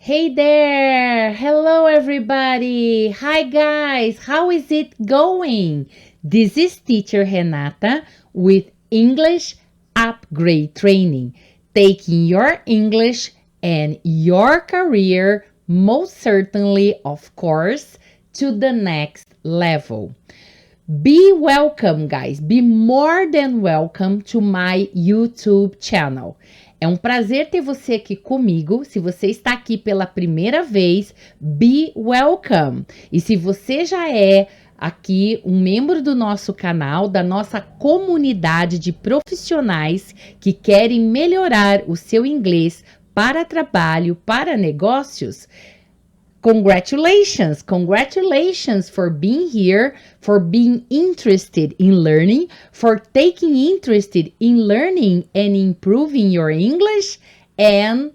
Hey there! Hello everybody! Hi guys! How is it going? This is teacher Renata with English Upgrade Training, taking your English and your career, most certainly, of course, to the next level. Be welcome, guys. Be more than welcome to my YouTube channel. É um prazer ter você aqui comigo. Se você está aqui pela primeira vez, be welcome. E se você já é aqui um membro do nosso canal, da nossa comunidade de profissionais que querem melhorar o seu inglês para trabalho, para negócios, congratulations! Congratulations for being here, for being interested in learning, for taking interest in learning and improving your English and,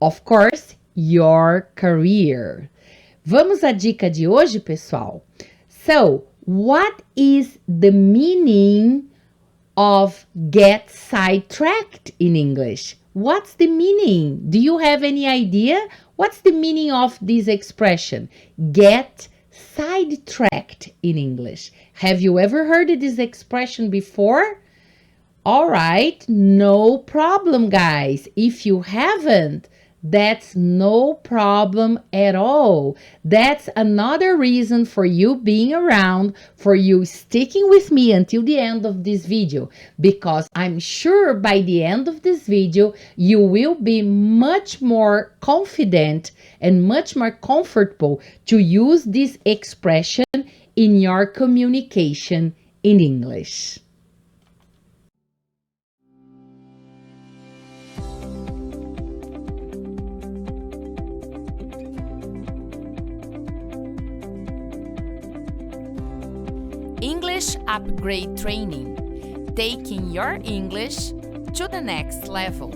of course, your career. Vamos à dica de hoje, pessoal? So, what is the meaning of get sidetracked in English? What's the meaning? Do you have any idea? What's the meaning of this expression? Get sidetracked in English. Have you ever heard this expression before? All right, no problem, guys. If you haven't, that's no problem at all. That's another reason for you being around, for you sticking with me until the end of this video, because I'm sure by the end of this video, you will be much more confident and much more comfortable to use this expression in your communication in English. English Upgrade Training, taking your English to the next level.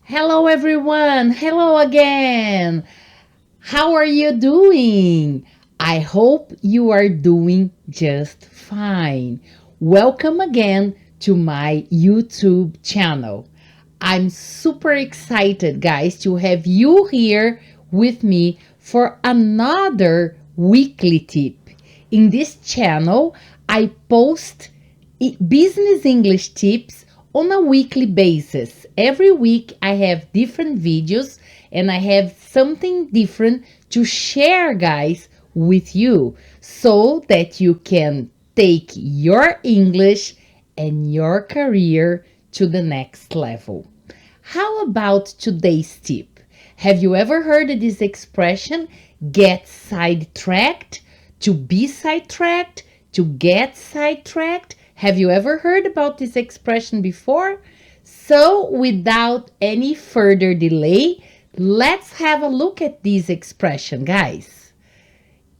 Hello everyone, hello again. How are you doing? I hope you are doing just fine. Welcome again to my YouTube channel. I'm super excited, guys, to have you here with me for another weekly tip. In this channel, I post business English tips on a weekly basis. Every week I have different videos and I have something different to share, guys, with you so that you can take your English and your career to the next level. How about today's tip? Have you ever heard of this expression, get sidetracked, to be sidetracked, to get sidetracked? Have you ever heard about this expression before? So without any further delay, let's have a look at this expression, guys.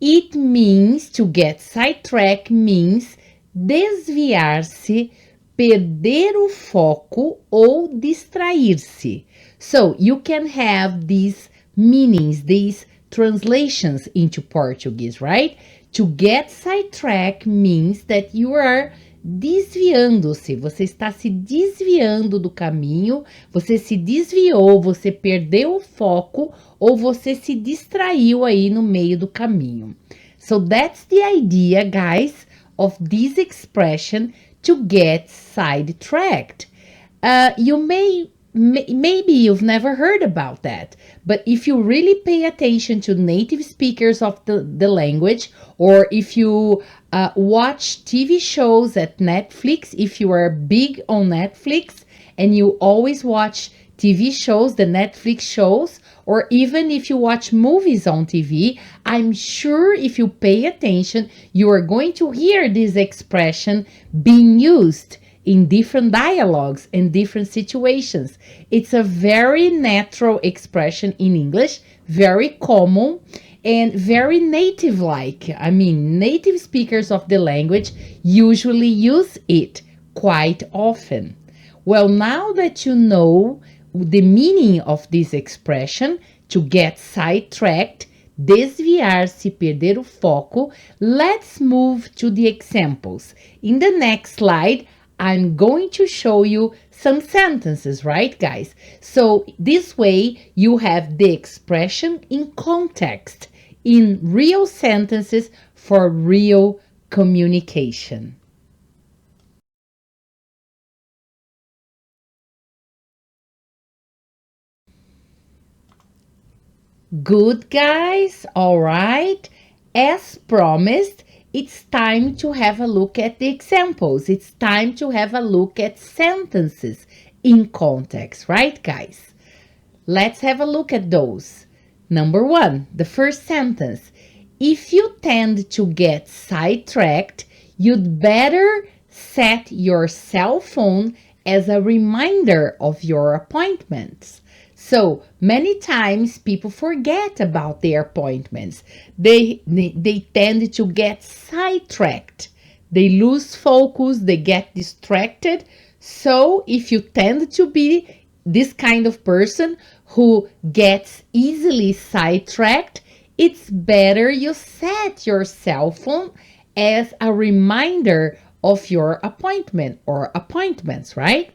It means to get sidetracked means desviar-se, perder o foco ou distrair-se. So you can have these meanings, these translations into Portuguese, right? To get sidetracked means that you are desviando-se, você está se desviando do caminho, você se desviou, você perdeu o foco ou você se distraiu aí no meio do caminho. So that's the idea, guys, of this expression, to get sidetracked. Maybe you've never heard about that, but if you really pay attention to native speakers of the language, or if you watch TV shows at Netflix, if you are big on Netflix and you always watch TV shows, the Netflix shows, or even if you watch movies on TV, I'm sure if you pay attention, you are going to hear this expression being used in different dialogues and different situations. It's a very natural expression in English, very common and very native-like. I mean, native speakers of the language usually use it quite often. Well, now that you know the meaning of this expression, to get sidetracked, desviar-se, perder o foco. Let's move to the examples. In the next slide, I'm going to show you some sentences, right, guys? So this way you have the expression in context, in real sentences for real communication. Good, guys. All right. As promised, it's time to have a look at the examples. It's time to have a look at sentences in context, right, guys? Let's have a look at those. Number 1, the first sentence. If you tend to get sidetracked, you'd better set your cell phone as a reminder of your appointments. So many times people forget about their appointments. They tend to get sidetracked. They lose focus, they get distracted. So if you tend to be this kind of person who gets easily sidetracked, it's better you set your cell phone as a reminder of your appointment or appointments, right?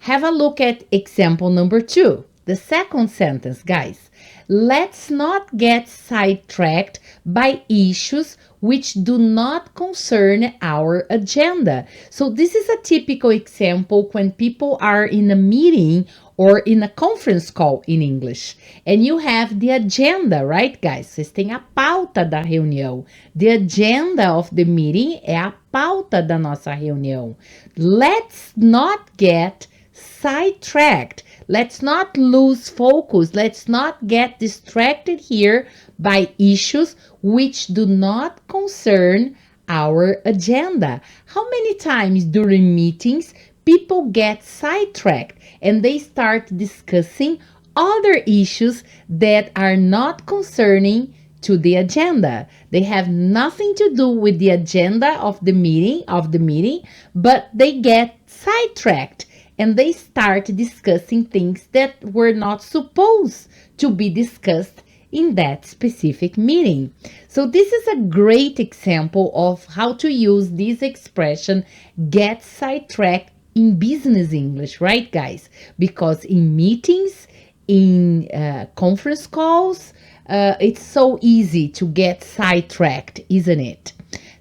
Have a look at example number 2. The second sentence, guys. Let's not get sidetracked by issues which do not concern our agenda. So this is a typical example when people are in a meeting or in a conference call in English. And you have the agenda, right, guys? Vocês têm a pauta da reunião. The agenda of the meeting é a pauta da nossa reunião. Let's not get sidetracked. Let's not lose focus. Let's not get distracted here by issues which do not concern our agenda. How many times during meetings people get sidetracked and they start discussing other issues that are not concerning to the agenda? They have nothing to do with the agenda of the meeting, but they get sidetracked and they start discussing things that were not supposed to be discussed in that specific meeting. So this is a great example of how to use this expression, get sidetracked, in business English, right, guys? Because in meetings, in conference calls, it's so easy to get sidetracked, isn't it?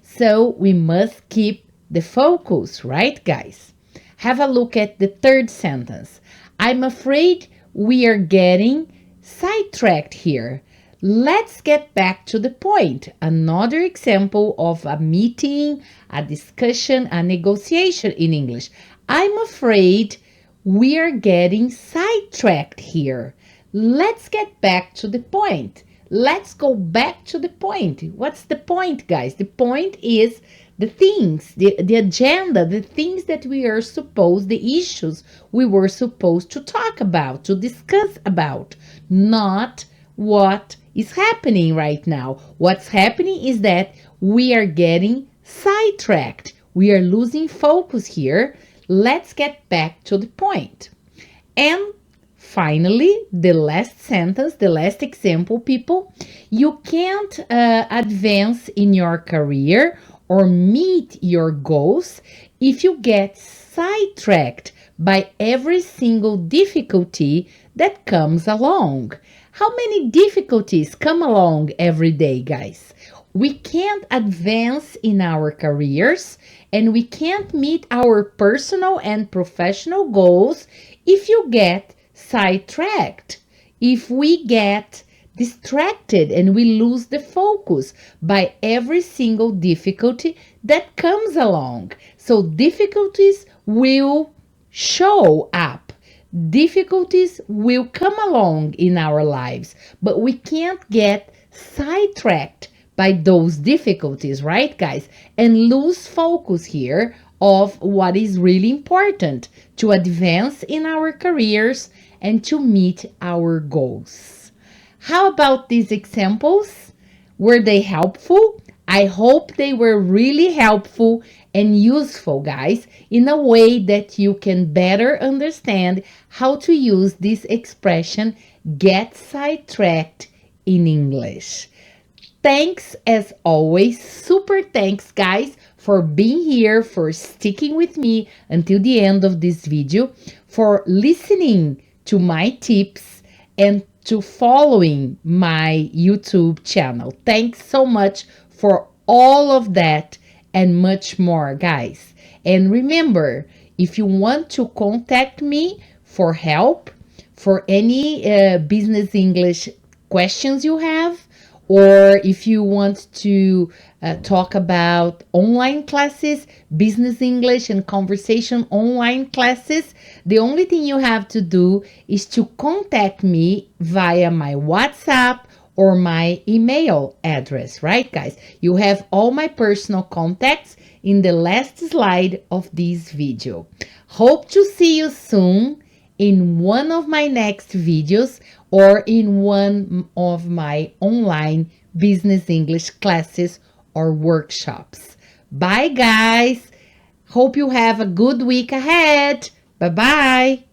So we must keep the focus, right, guys? Have a look at the third sentence. I'm afraid we are getting sidetracked here. Let's get back to the point. Another example of a meeting, a discussion, a negotiation in English. I'm afraid we are getting sidetracked here. Let's get back to the point. Let's go back to the point. What's the point, guys? The point is the things, the agenda, the things that we are supposed, the issues we were supposed to talk about, to discuss about, not what is happening right now. What's happening is that we are getting sidetracked. We are losing focus here. Let's get back to the point. And finally, the last sentence, the last example, people, you can't advance in your career or meet your goals if you get sidetracked by every single difficulty that comes along. How many difficulties come along every day, guys? We can't advance in our careers and we can't meet our personal and professional goals if you get sidetracked, if we get distracted and we lose the focus by every single difficulty that comes along. So difficulties will show up. Difficulties will come along in our lives, but we can't get sidetracked by those difficulties, right, guys? And lose focus here of what is really important to advance in our careers and to meet our goals. How about these examples? Were they helpful? I hope they were really helpful and useful, guys, in a way that you can better understand how to use this expression, get sidetracked, in English. Thanks as always, super thanks guys for being here, for sticking with me until the end of this video, for listening to my tips and to following my YouTube channel. Thanks so much for all of that and much more, guys. And remember, if you want to contact me for help, for any business English questions you have, or if you want to talk about online classes, business English and conversation online classes, the only thing you have to do is to contact me via my WhatsApp or my email address, right, guys? You have all my personal contacts in the last slide of this video. Hope to see you soon in one of my next videos or in one of my online business English classes or workshops. Bye, guys. Hope you have a good week ahead. Bye-bye.